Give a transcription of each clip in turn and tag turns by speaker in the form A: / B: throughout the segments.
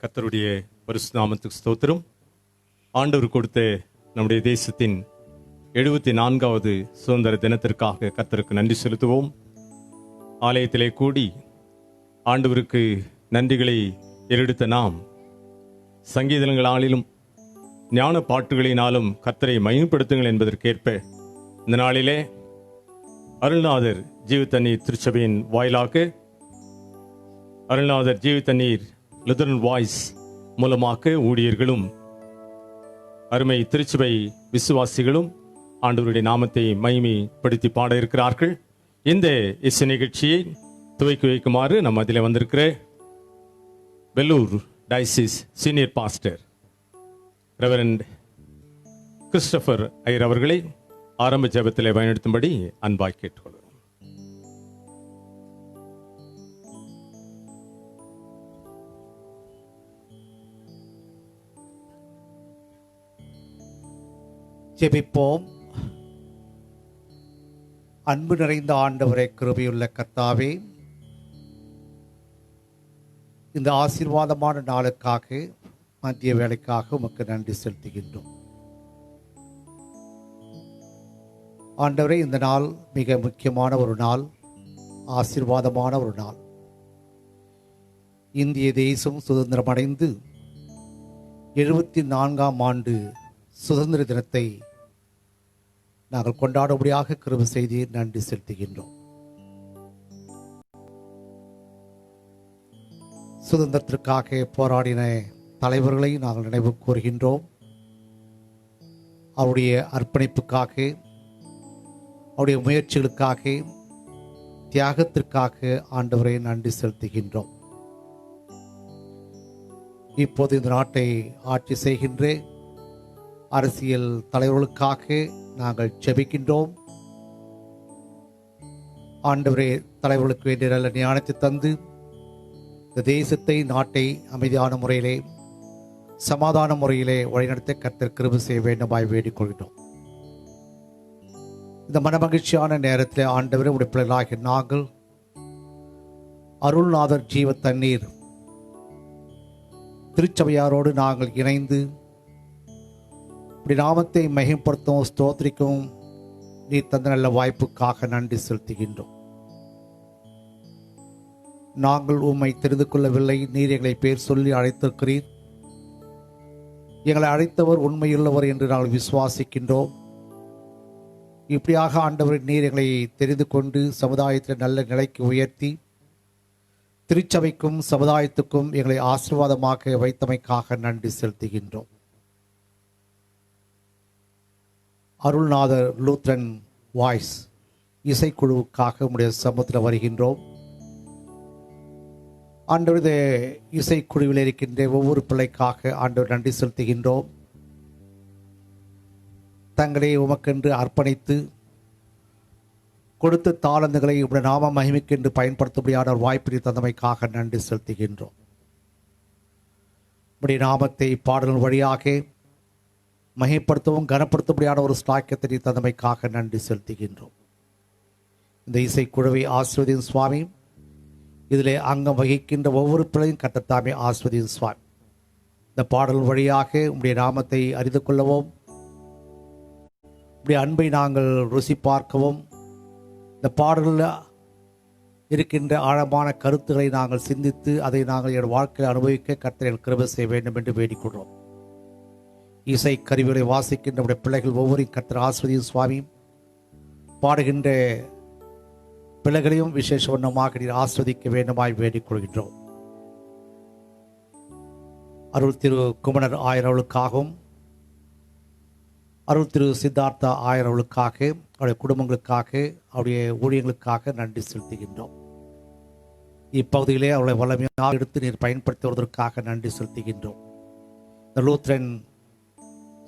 A: கர்த்தருடைய பரிசுத்த நாமத்துக்கு ஸ்தோத்திரம். ஆண்டவர் கொடுத்த நம்முடைய தேசத்தின் 74வது சுதந்திர தினத்திற்காக கர்த்தருக்கு நன்றி செலுத்துவோம். ஆலயத்திலே கூடி ஆண்டவருக்கு நன்றிகளை ஏறெடுத்த நாம் சங்கீதங்களாலும் ஞான பாட்டுகளினாலும் கர்த்தரை மகிமைப்படுத்துங்கள் என்பதற்கேற்ப இந்த நாளிலே அருள்நாதர் ஜீவத்தண்ணீர் திருச்சபையின் வாயிலாக அருள்நாதர் ஜீவத்தண்ணீர் லுதரன் வாய்ஸ் மூலமாக ஊழியர்களும் அருமை திருச்சபை விசுவாசிகளும் ஆண்டவருடைய நாமத்தை மகிமைப்படுத்தி பாட இருக்கிறார்கள். இந்த இசை நிகழ்ச்சியை துவக்கி வைக்குமாறு நம்ம அதில் வந்திருக்கிற Vellore diocese senior pastor reverend Christopher Iyer அவர்களை ஆரம்ப ஜெபத்திலே பயன்படுத்தும்படி அன்பாய் கேட்டுக்கொள்கிறோம்.
B: ஜெபிப்போம். அன்பு நிறைந்த ஆண்டவரே, கிருபையுள்ள கர்த்தாவே, இந்த ஆசீர்வாதமான நாளுக்காக மத்திய வேலைக்காக உமக்கு நன்றி செலுத்துகின்றோம். ஆண்டவரே, இந்த நாள் மிக முக்கியமான ஒரு நாள், ஆசீர்வாதமான ஒரு நாள். இந்திய தேசம் சுதந்திரமடைந்து 74ஆம் ஆண்டு சுதந்திர தினத்தை நாங்கள் கொண்டாடும்படியாக கிருபை செய்து நன்றி செலுத்துகின்றோம். சுதந்திரத்திற்காக போராடின தலைவர்களை நாங்கள் நினைவு கூறுகின்றோம். அவருடைய அர்ப்பணிப்புக்காக, அவருடைய முயற்சிகளுக்காக, தியாகத்திற்காக ஆண்டவரை நன்றி செலுத்துகின்றோம். இப்போது இந்த நாட்டை ஆட்சி செய்கின்ற அரசியல் தலைவர்களுக்காக நாங்கள் ஜெபிக்கின்றோம். ஆண்டவரே, தலைவர்களுக்கு வேண்டிய நல்ல ஞானத்தை தந்து இந்த தேசத்தை, நாட்டை அமைதியான முறையிலே, சமாதான முறையிலே வழிநடத்த கர்த்தர் கிருபை செய்ய வேண்டுமாய் வேண்டிக் கொள்கிறோம். இந்த மனமகிழ்ச்சியான நேரத்தில் ஆண்டவரே, உடைய பிள்ளைகளாகிய நாங்கள் அருள்நாதர் ஜீவ தண்ணீர் திருச்சபையாரோடு நாங்கள் இணைந்து இப்படி நாமத்தை மகிமைப்படுத்தும், ஸ்தோத்திரிக்கும் நீ தந்த நல்ல வாய்ப்புக்காக நன்றி செலுத்துகின்றோம். நாங்கள் உம்மை தெரிந்து கொள்ளவில்லை, நீர் எங்களை பேர் சொல்லி அழைத்திருக்கிறீர். எங்களை அழைத்தவர் உண்மையுள்ளவர் என்று நாங்கள் விசுவாசிக்கின்றோம். இப்படியாக ஆண்டவர் நீர் எங்களை தெரிந்து கொண்டு சமுதாயத்தில் நல்ல நிலைக்கு உயர்த்தி திருச்சபைக்கும் சமுதாயத்துக்கும் எங்களை ஆசீர்வாதமாக வைத்தமைக்காக நன்றி செலுத்துகின்றோம். அருள்நாதர் லூத்ரன் வாய்ஸ் இசைக்குழுவுக்காக உடைய சமூகத்தில் வருகின்றோம். ஆண்டவர், இசைக்குழுவில் இருக்கின்ற ஒவ்வொரு பிள்ளைக்காக ஆண்டவர் நன்றி செலுத்துகின்றோம். தங்களை உமக்கென்று அர்ப்பணித்து கொடுத்த தாளந்துகளை உடைய நாம மகிமைக்கென்று பயன்படுத்தும்படியான வாய்ப்பினை தந்தமைக்காக நன்றி செலுத்துகின்றோம். உடைய நாமத்தை பாடல்கள் வழியாக மகிமைப்படுத்தவும் கனப்படுத்தும்படியான ஒரு ஸ்லாக்கியத்தை தந்தமைக்காக நன்றி செலுத்துகின்றோம். இந்த இசைக்குழுவை ஆசிர்வதியும் சுவாமி, இதிலே அங்கம் வகிக்கின்ற ஒவ்வொரு பிள்ளையும் கட்டத்தாமே ஆசிர்வதியும் சுவாமி. இந்த பாடல் வழியாக உடைய நாமத்தை அறிந்து கொள்ளவும், உடைய அன்பை நாங்கள் ருசி பார்க்கவும், இந்த பாடலில் இருக்கின்ற ஆழமான கருத்துக்களை நாங்கள் சிந்தித்து அதை நாங்கள் என் வாழ்க்கையில் அனுபவிக்க கர்த்தர் கிருபை செய்ய வேண்டும் என்று வேண்டிக்கொள்கிறோம். இசை கருவிகளை வாசிக்கின்ற நம்முடைய பிள்ளைகள் ஒவ்வொரு கர்த்தர் ஆசிர்வதியும் சுவாமி. பாடுகின்ற பிள்ளைகளையும் விசேஷ வண்ணமாக நீர் ஆஸ்வதிக்க வேண்டுமாய் வேண்டிக் கொள்கின்றோம். அருள் திரு குமணர் ஆயரவளுக்காகவும், அருள் திரு சித்தார்த்தா ஆயரவளுக்காக, அவருடைய குடும்பங்களுக்காக, அவருடைய ஊழியர்களுக்காக நன்றி செலுத்துகின்றோம். இப்பகுதியிலே அவளை வல்லமையாக எடுத்து நீர் பயன்படுத்துவதற்காக நன்றி செலுத்துகின்றோம். இந்த லூத்ரன்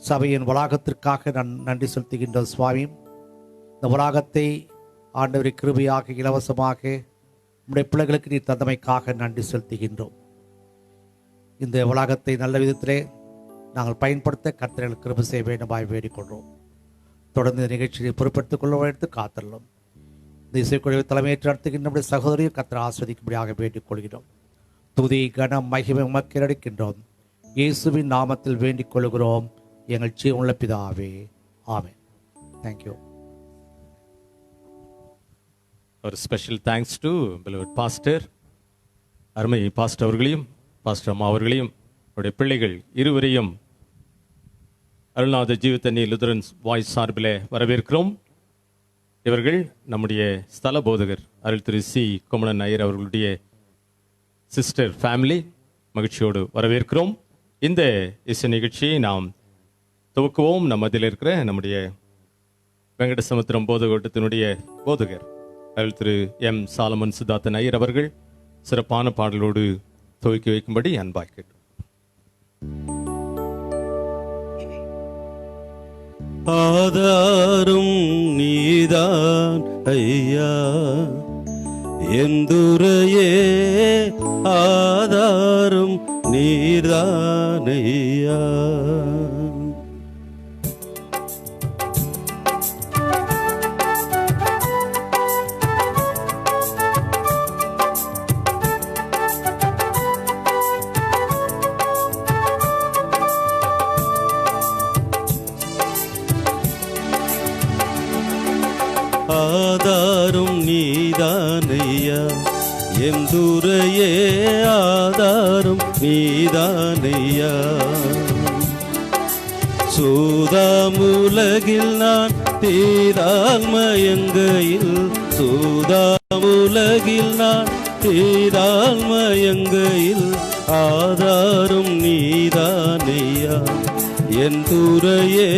B: சபையின் வளாகத்திற்காக நான் நன்றி செலுத்துகின்றோம் சுவாமி. இந்த வளாகத்தை ஆண்டவரை கிருபையாக இலவசமாக நம்முடைய பிள்ளைகளுக்கு நீர் தந்தமைக்காக நன்றி செலுத்துகின்றோம். இந்த வளாகத்தை நல்ல விதத்திலே நாங்கள் பயன்படுத்த கர்த்தர்கள் கிருபை செய்ய வேண்டுமாய் வேண்டிக்கொள்கிறோம். தொடர்ந்து இந்த நிகழ்ச்சியை பொறுப்பெடுத்துக் கொள்ள எடுத்து காத்தரலும். இந்த இசைக்குழுவை தலைமையேற்று நடத்துகின்ற நம்முடைய சகோதரியை கர்த்தர் ஆஸ்வதிக்கும்படியாக வேண்டிக் கொள்கிறோம். துதி கனம் மகிமை உமக்கு எடுக்கின்றோம். இயேசுவின் நாமத்தில் வேண்டிக் கொள்கிறோம் எங்கள் ஜீவனுள்ள பிதாவே, ஆமென். தேங்க்யூ.
A: ஒரு special thanks to beloved pastor, அருமை பாஸ்டர் அவர்களையும் பாஸ்டர் அம்மா அவர்களையும் அவருடைய பிள்ளைகள் இருவரையும் அருள்நாத ஜீவத்தண்ணி லுதரன்ஸ் வாய்ஸ் சார்பில் வரவேற்கிறோம். இவர்கள் நம்முடைய ஸ்தல போதகர் அருள் திரு சி குமணன் ஐயர் அவர்களுடைய சிஸ்டர் ஃபேமிலி. மகிழ்ச்சியோடு வரவேற்கிறோம். இந்த இசை நிகழ்ச்சியை நாம் துவக்குவோம். நம்ம அதில் இருக்கிற நம்முடைய வெங்கடசமுத்திரம் போதகோட்டத்தினுடைய போதகர் அருள் திரு எம் சாலமன் சித்தார்த்தன் ஐயர் அவர்கள் சிறப்பான பாடலோடு துவக்கி வைக்கும்படி அன்பாய் கேட்டோம்.
C: ஆதாரும் நீதான் ஐயா, எந்துரையே ஆதாரும் நீதான் ஐயா. ஆதாரும் நீதானையா, எந்துரையே ஆதாரும் நீதானையா. சூதாமுலகில் நான் தீரால் மயங்கையில், சூதாமுலகில் நான் தீரால் மயங்கையில் ஆதாரும் நீதானையா, என் துறையே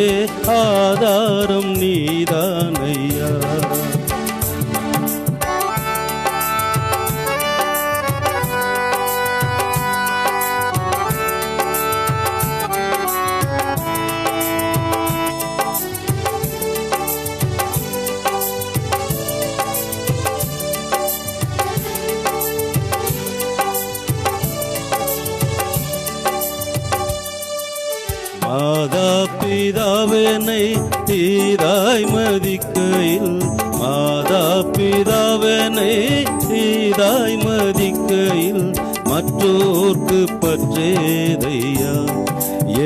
C: ஆதாரம் நீதானையா. மாதா பிதாவனை தீராய் மதிக்கையில், மாதா பிதாவனை தீராய் மதிக்கையில் மற்றோர்க்கு பற்றேதையா,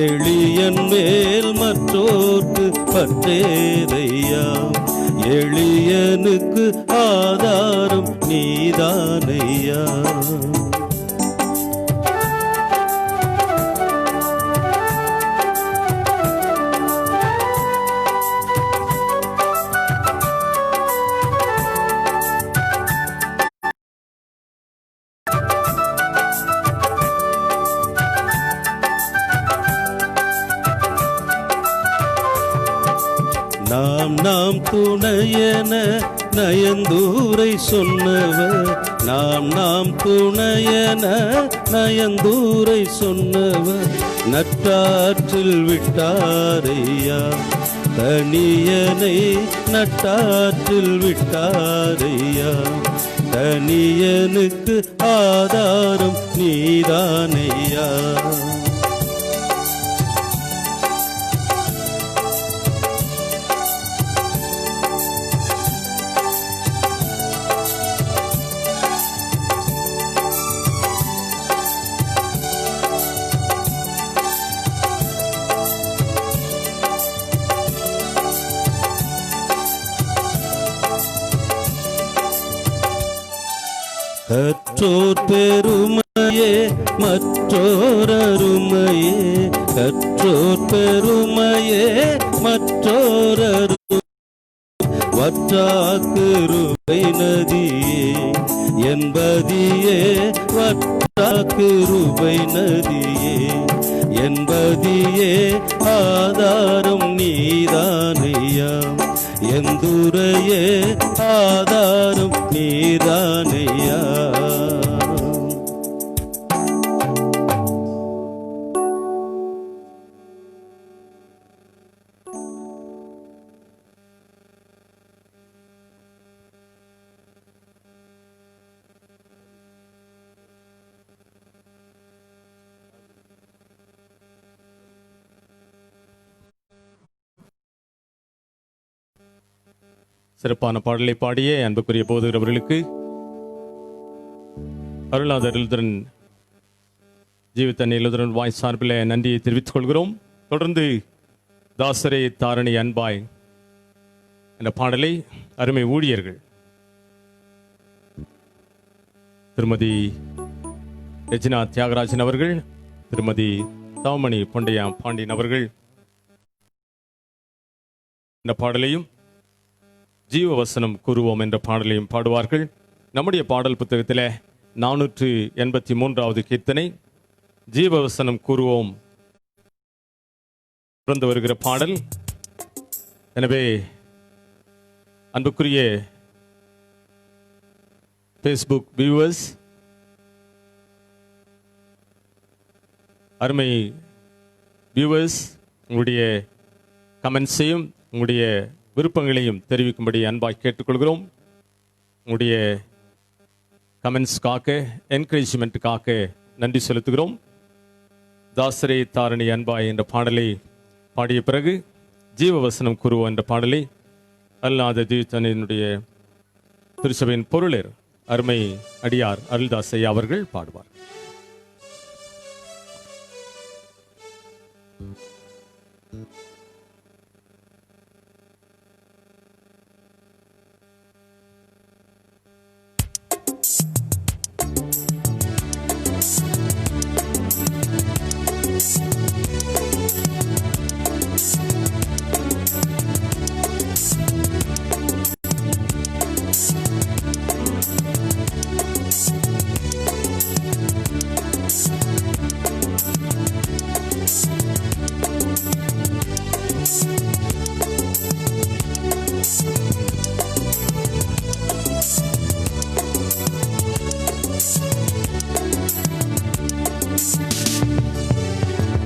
C: எளியன் மேல் மற்றோர்க்கு பற்றேதையா. எளியனுக்கு ஆதாரம் நீதானையா. நாம் துணையென நயந்தூரை சொன்னவர், நாம் துணையென நயந்தூரை சொன்னவர் நட்டாற்றில் விட்டாரையா. தனியனை நட்டாற்றில் விட்டாரையா. தனியனுக்கு ஆதாரம் நீதானையா. கற்றோர் பெருமையே மற்றோர் அருமையே, கற்றோர் பெருமையே மற்றோர் அருமை. வற்றாக்கிருபை நதியே என்பதியே, வற்றாக்கிருபை நதியே என்பதியே ஆதாரம் நீதானையா. எந்துரையே ஆதாரம் நீதானையா.
A: சிறப்பான பாடலை பாடிய அன்புக்குரிய போதகர் அவர்களுக்கு அருளாதர் லுதரன் ஜீவித்தண்ணி எழுதுடன் வாய் சார்பில் நன்றியை தெரிவித்துக் கொள்கிறோம். தொடர்ந்து தாசரே தாரணி அன்பாய் என்ற பாடலை அருமை ஊழியர்கள் திருமதி ரெஜினா தியாகராஜன் அவர்கள், திருமதி தவமணி பொண்டையா பாண்டியன் அவர்கள் இந்த பாடலையும் ஜீவவசனம் கூறுவோம் என்ற பாடலையும் பாடுவார்கள். நம்முடைய பாடல் புத்தகத்தில் 483வது கீர்த்தனை ஜீவவசனம் கூறுவோம் பிறந்து வருகிற பாடல். எனவே அன்புக்குரிய ஃபேஸ்புக் வியூவர்ஸ், அருமை வியூவர்ஸ், உங்களுடைய கமெண்ட்ஸையும் உங்களுடைய விருப்பங்களையும் தெரிவிக்கும்படி அன்பாய் கேட்டுக்கொள்கிறோம். உங்களுடைய கமெண்ட்ஸ்க்காக, என்கரேஜ்மெண்ட்டுக்காக நன்றி செலுத்துகிறோம். தாசரே தாரணி அன்பாய் என்ற பாடலை பாடிய பிறகு ஜீவவசனம் கூறுவோம் என்ற பாடலை அல்லாத ஜீவித்தனினுடைய திருச்சபையின் பொருளர் அருமை அடியார் அருள்தாஸ் ஐயா அவர்கள் பாடுவார்.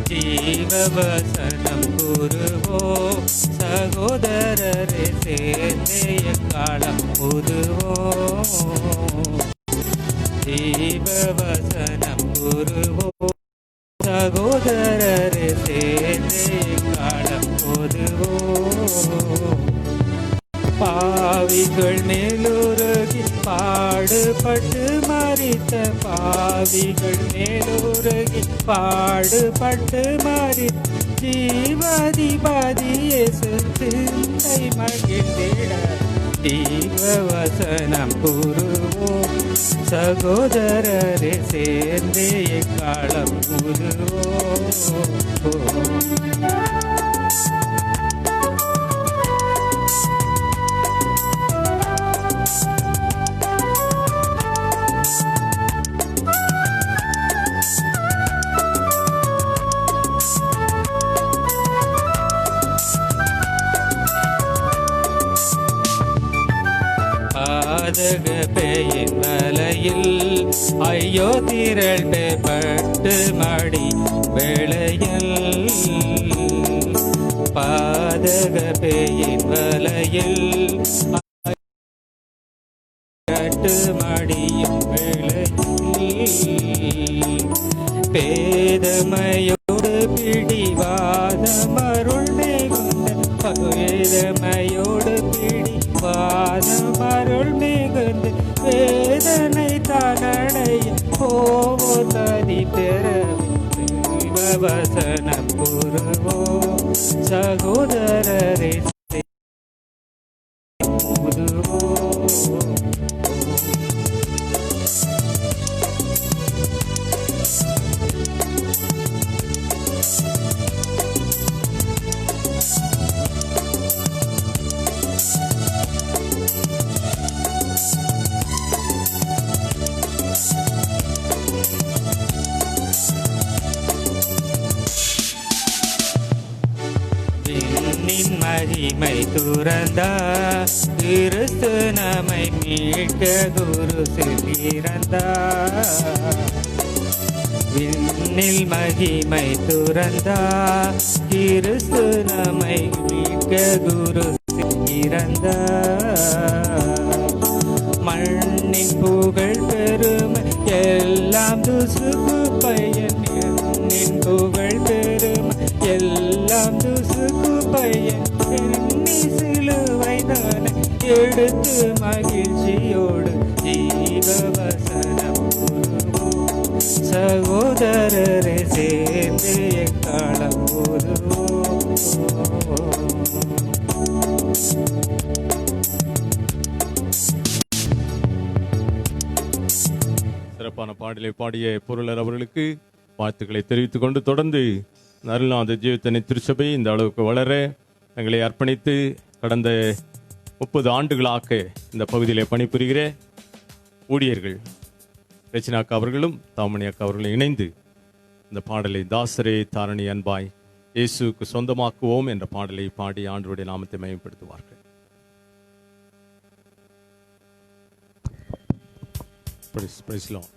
D: ஜீவவசனம் கூறுவோம் சகோதரரை சேர்ந்தே எக்காலம் புதுவோம். ஜீவவசனம் கூறுவோம் சகோதரரை சேர்ந்தே எக்காலம் புதுவோம். பாவிகள் மேலுருகி பாடுபட்டு மரித்த, பாவிகள் மேலுருகி பாடுபட்டு மரித்த ஜீவாதிபதியே சிந்தை மகிழ்ந்திட ஜீவவசனம் கூறுவோம் சகோதரரை சேர்ந்தே எக்காலம் புதுவோம். பாதக பேயின் வலையில் ஐயோ திரள் பட்டு மடி வேளையில், பாதக பேயின் வலையில் பட்டு மடியும் வேளையில், பேதமையோடு பிடிவாதமருள் மிகுந்த, பேதமையோடு பிடிவாதமருள் மிகுந்த வேதனை தானடைய போவதி பெறவே ஜீவவசனம் கூறுவோம் சகோதரரை புதுவோம். மகிமை துறந்தா கிறிஸ்து நம்மை மீட்க குரு சிறந்தா. விண்ணில் மகிமை துறந்தா கிறிஸ்து நம்மை மீட்க குரு சிறந்தா. மண்ணின் புகழ் பெருமை எல்லாம் துசுக்கு பயன், எண்ணின் புகழ் பெருமை எல்லாம் துசுக்கு பயன், எண்ணி சிலுவை தானே எடுத்து மகிழ்ச்சியோடு ஜீவவசனம் கூறுவோம் சகோதரரை சேர்ந்து எக்காலம் ஊதுவோம்.
A: சிறப்பான பாடலை பாடிய பொருளர் அவர்களுக்கு வாழ்த்துக்களை தெரிவித்துக் கொண்டு தொடர்ந்து அருள்நாத ஜீவத்தனை திருச்சபை இந்த அளவுக்கு வளர தங்களை அர்ப்பணித்து கடந்த 30 ஆண்டுகளாக இந்த பகுதியில் பணிபுரிகிற ஊழியர்கள் ரச்சினா அக்கா அவர்களும் தாமணி அக்கா அவர்களும் இணைந்து இந்த பாடலை தாசரே தாரணி அன்பாய் இயேசுக்கு சொந்தமாக்குவோம் என்ற பாடலை பாடி ஆண்டவருடைய நாமத்தை மகிமைப்படுத்துவார்கள். Praise Lord.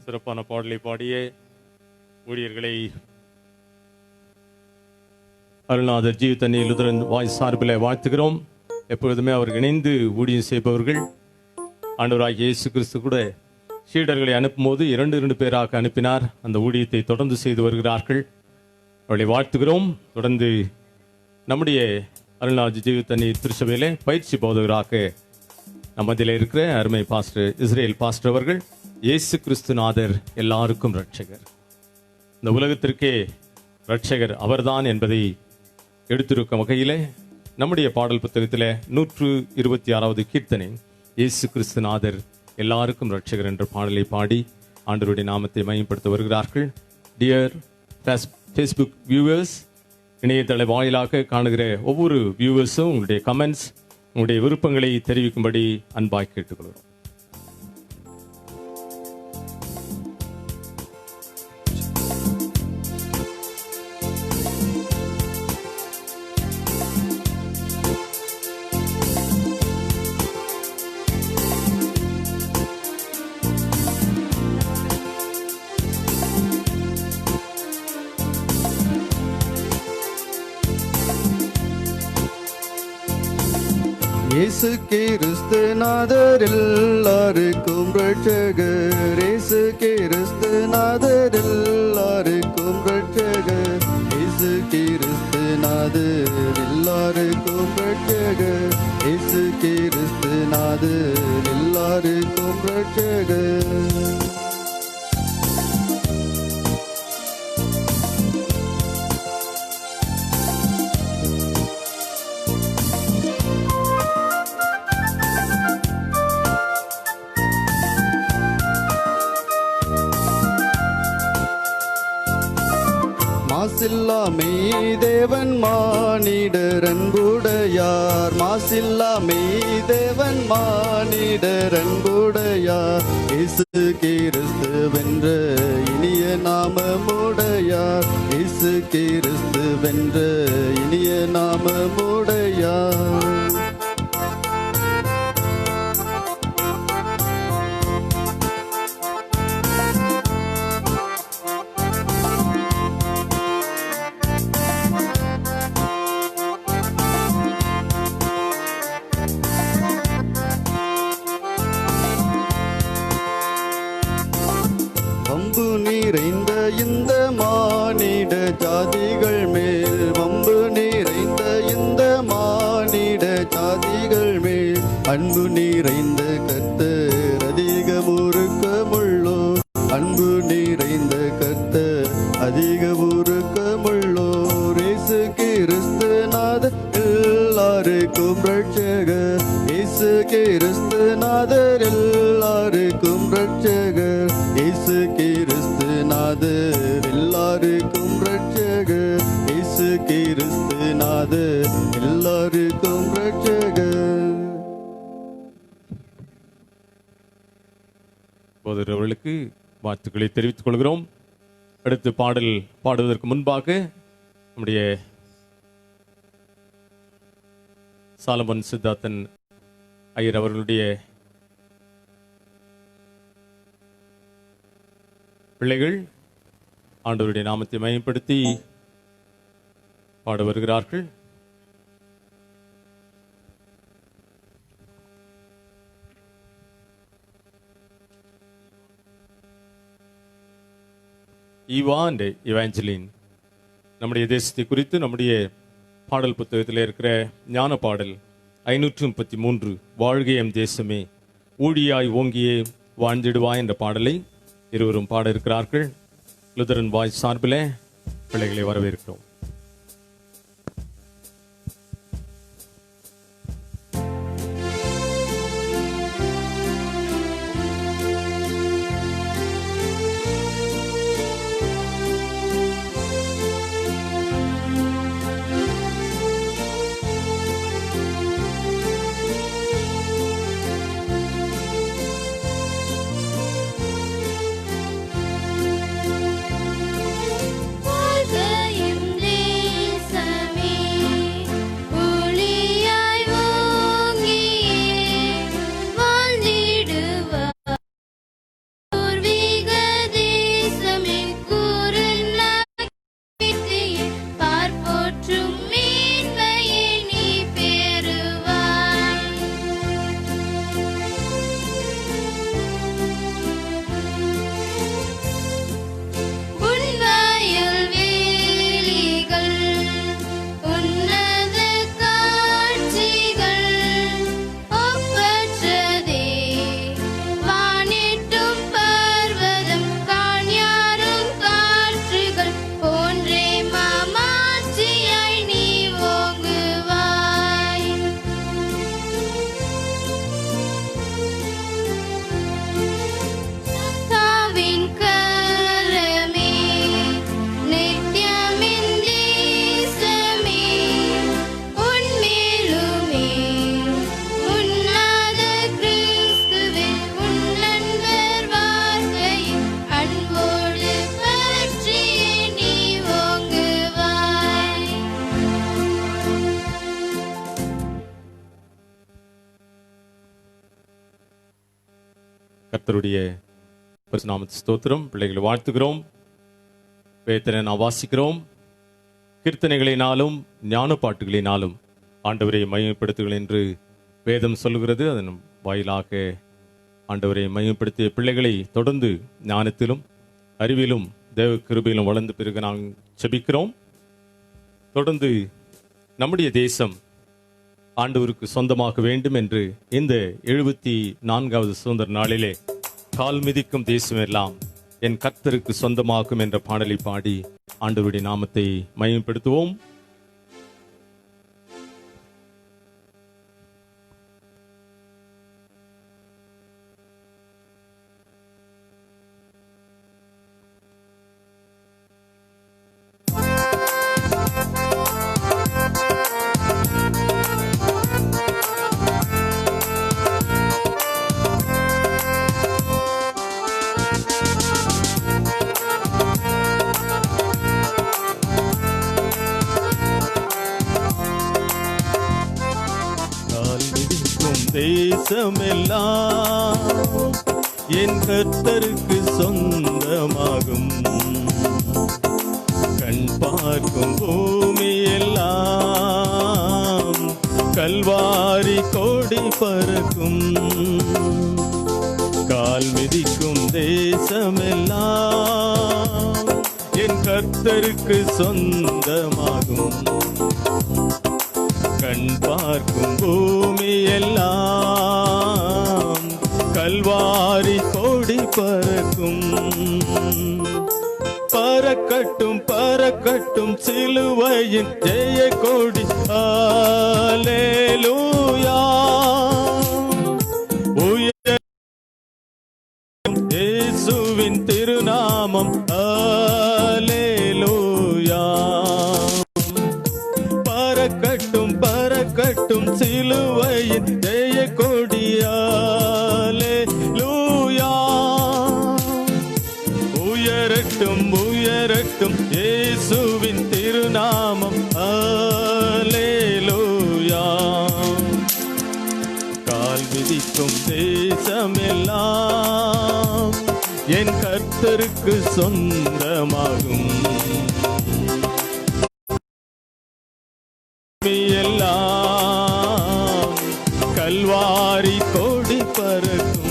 A: சிறப்பான பாடலை பாடிய ஊழியர்களை அருள்நாதர் ஜீவத்தண்ணி லுதரன் வாய் சார்பில் வாழ்த்துகிறோம். எப்பொழுதுமே அவர்கள் இணைந்து ஊழியம் செய்பவர்கள். ஆண்டவராகிய இயேசு கிறிஸ்து கூட சீடர்களை அனுப்பும்போது 2 பேராக அனுப்பினார். அந்த ஊழியத்தை தொடர்ந்து செய்து வருகிறார்கள். அவர்களை வாழ்த்துகிறோம். தொடர்ந்து நம்முடைய அருள்நாதர் ஜீவத்தண்ணி திருச்சபையிலே பயிற்சி போதகராக நம்மதில் இருக்கிற அருமை பாஸ்டர் இஸ்ரேல் பாஸ்டர் அவர்கள். இயேசு கிறிஸ்துநாதர் எல்லாருக்கும் இரட்சகர், இந்த உலகத்திற்கே இரட்சகர் அவர்தான் என்பதை எடுத்திருக்கும் வகையிலே நம்முடைய பாடல் புத்தகத்தில் 126வது கீர்த்தனை இயேசு கிறிஸ்துநாதர் எல்லாருக்கும் இரட்சகர் என்ற பாடலை பாடி ஆண்டவருடைய நாமத்தை மையப்படுத்த வருகிறார்கள். டியர் ஃபேஸ்புக் வியூவர்ஸ், இணையதள வாயிலாக காணுகிற ஒவ்வொரு வியூவர்ஸும் உங்களுடைய கமெண்ட்ஸ், உங்களுடைய விருப்பங்களை தெரிவிக்கும்படி அன்பாய் கேட்டுக்கொள்கிறோம்.
C: இயேசு கிறிஸ்து நாதர் எல்லாருக்கும் ரட்சகர். இயேசு கிறிஸ்து நாதர் எல்லாருக்கும் ரட்சகர். இயேசு கிறிஸ்து நாதர் எல்லாருக்கும் ரட்சகர். இயேசு கிறிஸ்து நாதர் எல்லாருக்கும் ரட்சகர். மாசில்லாமை தேவன் மானிடர் அன்புடையார். மாசில்லாமை தேவன் மானிடர் அன்புடையார். இயேசு கிறிஸ்து வென்ற இனிய நாமமுடையார். இயேசு கிறிஸ்து வென்ற இனிய நாமமுடையார். வம்பு நிறைந்த இந்த மானிட ஜாதிகள் மேல், வம்பு நிறைந்த இந்த மானிட ஜாதிகள் மேல், அன்பு நிறைந்த கர்த்தர் அதிக உருக்கமுள்ளோர். அன்பு நிறைந்த கர்த்தர் அதிக உருக்கமுள்ளோர். இயேசு கிறிஸ்து நாதர் எல்லாருக்கும் ரட்சகர். இயேசு கிறிஸ்து நாதர் எல்லாருக்கும் ரட்சகர். இயேசு கிறிஸ்து நாதர் எல்லாருக்கும் ரட்சகர். இயேசு கிறிஸ்து நாதர் எல்லாருக்கும் ரட்சகர்.
A: அவர்களுக்கு வாழ்த்துக்களை தெரிவித்துக் கொள்கிறோம். அடுத்து பாடல் பாடுவதற்கு முன்பாக நம்முடைய சாலமன் சித்தார்த்தன் ஐயர் அவர்களுடைய பிள்ளைகள் ஆண்டவருடைய நாமத்தை மையப்படுத்தி பாட வருகிறார்கள். ஈவா அண்ட் இவாஞ்சலின் நம்முடைய தேசத்தை குறித்து நம்முடைய பாடல் புத்தகத்தில் இருக்கிற ஞான பாடல் 533 வாழ்க எம் தேசமே ஊழியாய் ஓங்கியே வாழ்ந்திடுவாய் என்ற பாடலை இருவரும் பாட இருக்கிறார்கள். லுதரன் வாய்ஸ் சார்பில் பிள்ளைகளை வரவேற்கிறோம்.
E: வாழ்க எம்
A: கர்த்தருடைய பரிசுநாமத்து ஸ்தோத்திரம். பிள்ளைகளை வாழ்த்துகிறோம். வேதனை நாம் வாசிக்கிறோம். கீர்த்தனைகளினாலும் ஞான பாட்டுகளினாலும் ஆண்டவரை மகிமைப்படுத்துங்கள் என்று வேதம் சொல்லுகிறது. அதன் வாயிலாக ஆண்டவரை மகிமைப்படுத்திய பிள்ளைகளை தொடர்ந்து ஞானத்திலும் அறிவிலும் தேவ கிருபையிலும் வளர்ந்து பிறகு நாங்கள் செபிக்கிறோம். தொடர்ந்து நம்முடைய தேசம் ஆண்டவருக்கு சொந்தமாக வேண்டும் என்று இந்த 74வது சுதந்திர நாளிலே கால் மிதிக்கும் தேசம் எல்லாம் என் கர்த்தருக்கு சொந்தமாகும் என்ற பாடலை பாடி ஆண்டவருடைய நாமத்தை மகிமைப்படுத்துவோம். தேசமெல்லாம் என் கர்த்தருக்கு சொந்தமாகும். கண் பார்க்கும் பூமி எல்லாம் கல்வாரி கோடி பறக்கும். கால் மிதிக்கும் தேசமெல்லாம் என் கர்த்தருக்கு சொந்தமாகும். கண் பார்க்கும் பூமி எல்லாம் கல்வாரி கோடி பறக்கும். பறக்கட்டும் பறக்கட்டும் சிலுவையின் ஜெய கோடி. அல்லேலூயா. உயரும் இயேசுவின் திருநாமம். அல்லேலூயா. பறக்கட்டும் பறக்கட்டும் சிலுவையின் ஜெய கொடியாலே லூயா. உயரட்டும் உயரட்டும் இயேசுவின் திருநாமம். அல்லேலூயா. கால் மிதிக்கும் தேசமெல்லாம் என் கர்த்தருக்கு சொந்தமாகும். எல்லாம் கல்வாரி கோடி பறக்கும்.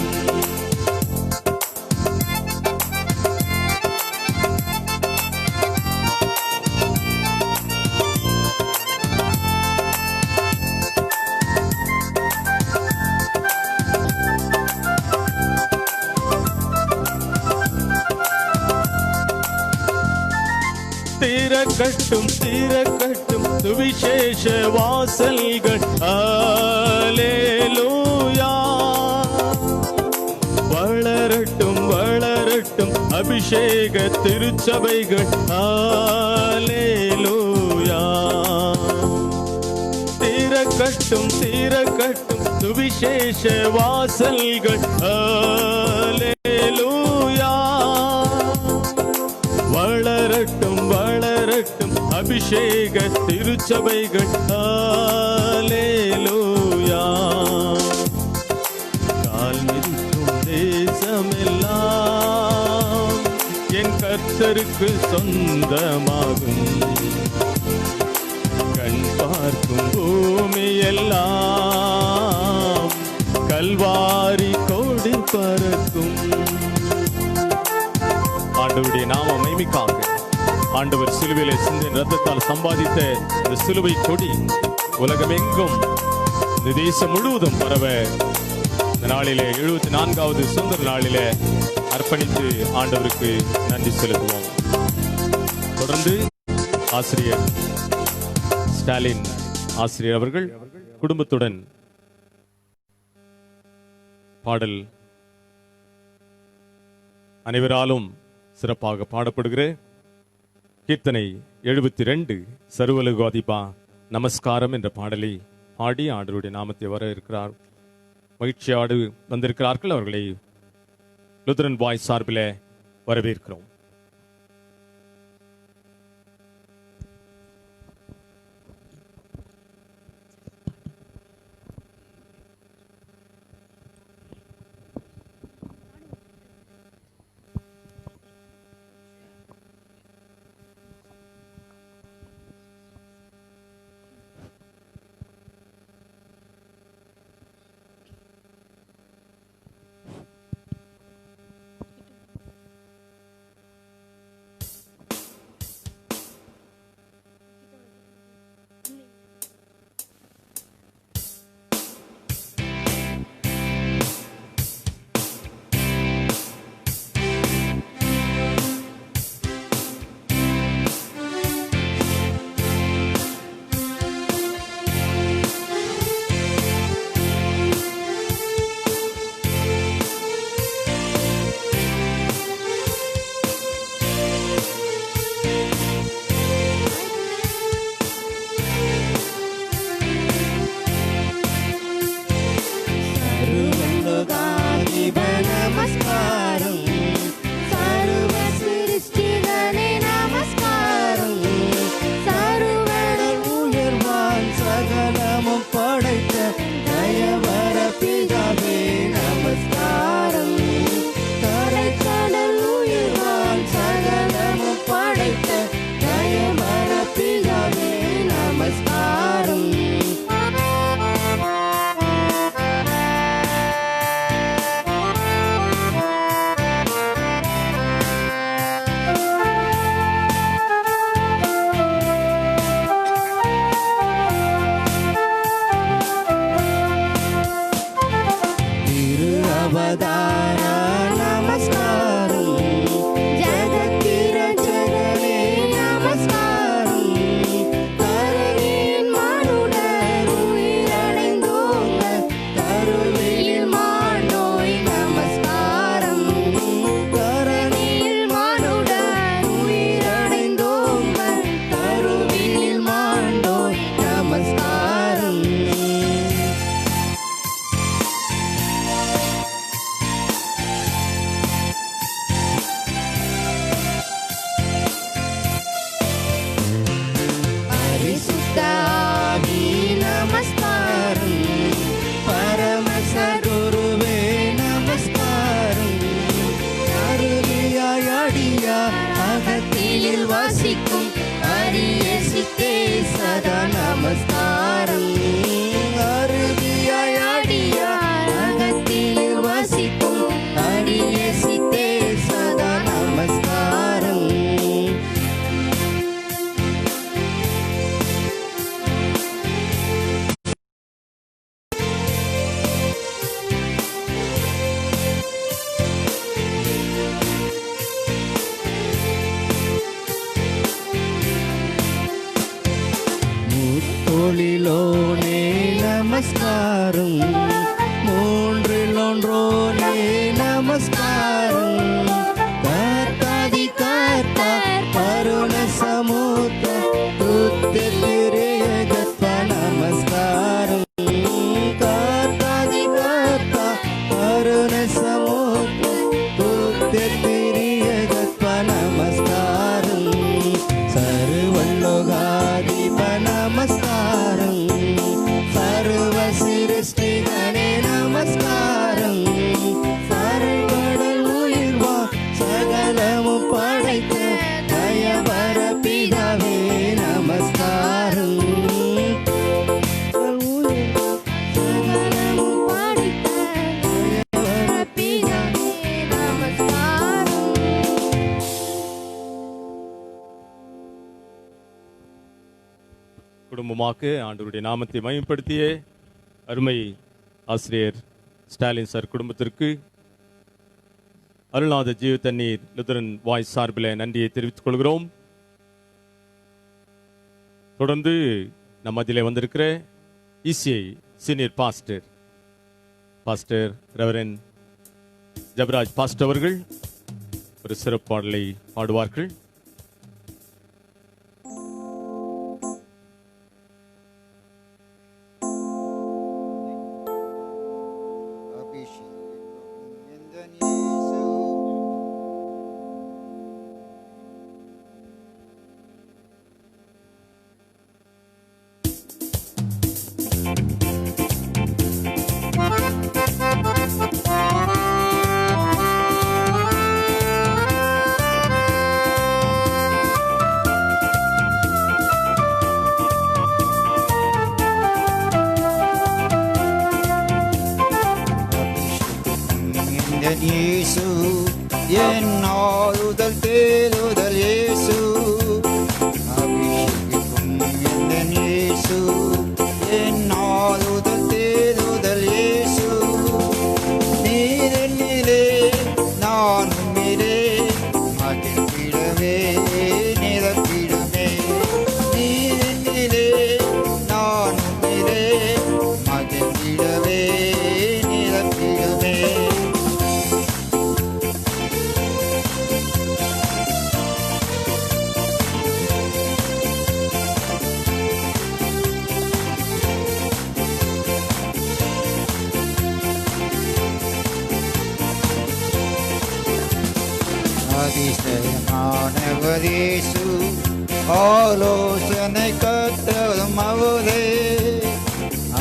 A: திறக்கட்டும் திறக்கட்டும் சுவிசேஷ வாசல்கள். அல்லேலூயா. வளரட்டும் வளரட்டும் அபிஷேக திருச்சபைகள். அல்லேலூயா. திறக்கட்டும் திறக்கட்டும் சுவிசேஷ வாசல்கள். அல்லேலூயா. வளரட்டும் வளரட்டும் அபிஷேக திருச்சபைகள். அல்லேலூயா. கால் மிதிக்கும் தேசமெல்லாம் என் கர்த்தருக்கு சொந்தமாகும். கண் பார்க்கும் பூமி எல்லாம் கல்வாரி கோடி பறக்கும். ஆண்டவருடைய நாம மகிமைக்காக ஆண்டவர் சிலுவையிலே சிந்தின ரத்தத்தால் சம்பாதித்த இந்த சிலுவை கொடி உலகமெங்கும் இந்த தேசம் முழுவதும் பரவ இந்த நாளிலே 74வது சுதந்திர நாளிலே அர்ப்பணித்து ஆண்டவருக்கு நன்றி செலுத்துவோம். தொடர்ந்து ஆசிரியர் ஸ்டாலின் ஆசிரியர் அவர்கள் குடும்பத்துடன் பாடல் அனைவராலும் சிறப்பாக பாடப்படுகிற கீர்த்தனை 72 சர்வலோகாதிபா நமஸ்காரம் என்ற பாடலை பாடி ஆண்டவருடைய நாமத்தை வர இருக்கிறார். மகிழ்ச்சியோடு வந்திருக்கிறார்கள். அவர்களை லுத்தரன் பாய் சார்பில் வரவேற்கிறோம்.
C: மூன்றிலோனே நமஸ்காரம், மூன்றிலொன்றோனே நமஸ்காரம். கர்த்தாதி கர்த்தா கருண சமுத்த துத்திரேகத்வ நமஸ்காரம். கர்த்தாதி கர்த்தா கருண சமுத்த துத்திரேகத்வ நமஸ்காரம். சர்வலோகாதிப நமஸ்காரம், சர்வ சிருஷ்டிகனே நமஸ்காரம். சர்வடல் உயிர்வா சகலமும் படைத்த தயவர பிதாவே நமஸ்காரம்.
E: சகலமும் படைத்த தயவர பிதாவே நமஸ்காரம்.
A: குடும்பமாக்க ஆண்டவருடைய நாமத்தை மகிமைப்படுத்திய அருமை ஆசிரியர் ஸ்டாலின் சார் குடும்பத்திற்கு அருள்நாத ஜீவ தண்ணீர் லுத்தரன் வாய்ஸ் சார்பில் நன்றியை தெரிவித்துக் கொள்கிறோம். தொடர்ந்து நம் மத்தியிலே வந்திருக்கிற ECI senior pastor reverend Jebaraj pastor அவர்கள் ஒரு சிறப்பு பாடலை பாடுவார்கள்.
C: இயேசு என் ஆறுதல் தேடுதல் இயேசு. அபிஷேகிக்கும் என் இயேசு என் ஆறுதல் தேடுதல் இயேசு. நீரினிலே நான் உம்மிலே மகிழ்ந்திடவே நிரப்பிடுமே. நீரினிலே நான் உம்மிலே மகிழ்ந்திடவே நிரப்பிடுமே. அதிசயமானவர் இயேசு, ஆலோசனை கர்த்தரும் அவரே.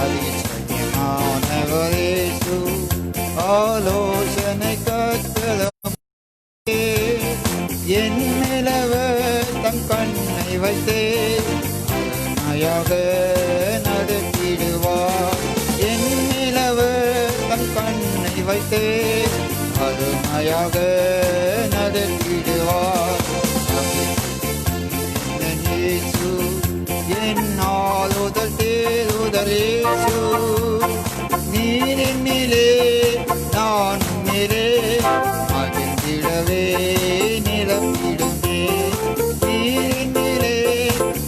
C: அதிசயமானவர் இயேசு, ஆலோசனை கர்த்தரும் அவரே. என் நிலவர் தம் கண்ணை வைத்தே அருமையாக நடத்திடுவார். என் நிலவர் தம் கண்ணை வைத்தே அருமையாக நடத்திடுவார். என் இயேசு என் ஆறுதல் தேடுதல் இயேசு. நீரினிலே நான் உம்மிலே மகிழ்ந்திடவே நிரப்பிடுமே. நீரினிலே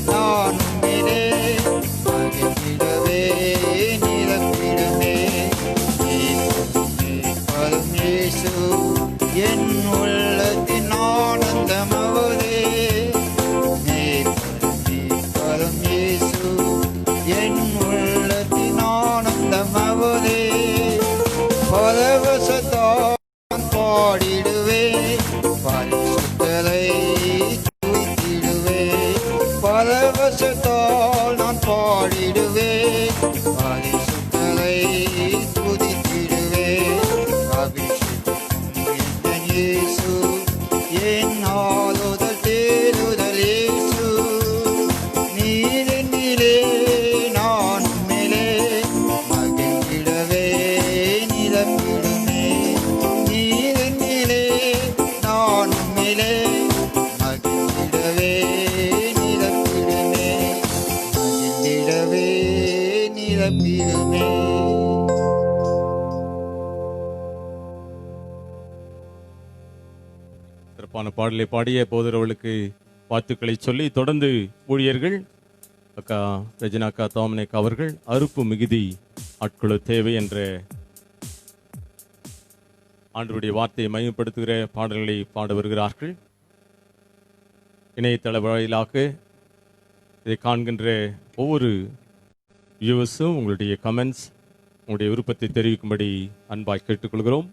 C: நான் உம்மிலே மகிழ்ந்திடவே நிரப்பிடுமே. பரமேசு என் உள்ளத்தின் ஆனந்தம் அவரே. பரமேசு என் உள்ளத்தின் ஆனந்தம் அவரே. பரவசத்தான் பாடிடுவே பரிசுத்தரை துதித்திடுவே. பரவசத்தால் நான் பாடிடுவே பரிசுத்தரை துதித்திடுவே. அபிஷேகம் இயேசு என் ஆறுதல் தேடுதல் இயேசு. நீரினிலே நான் உம்மிலே மகிழ்ந்திடவே நிரப்பிடுமே. நீரினிலே நான் உம்மிலே மகிழ்ந்திடவே நிரப்பிடுமே. மகிழ்ந்திடவே நிரப்பிடுமே.
A: சிறப்பான பாடலை பாடிய போதரவர்களுக்கு வாழ்த்துக்களை சொல்லி தொடர்ந்து ஊழியர்கள் அக்கா ரெஜினாக்கா தோமனேக் அவர்கள் அறுப்பு மிகுதி ஆட்குழு தேவை என்ற ஆண்டவருடைய வார்த்தையை மையப்படுத்துகிற பாடல்களை பாட வருகிறார்கள். இணையதள வாயிலாக இதை காண்கின்ற ஒவ்வொரு வியூவர்ஸும் உங்களுடைய கமெண்ட்ஸ், உங்களுடைய விருப்பத்தை தெரிவிக்கும்படி அன்பாய் கேட்டுக்கொள்கிறோம்.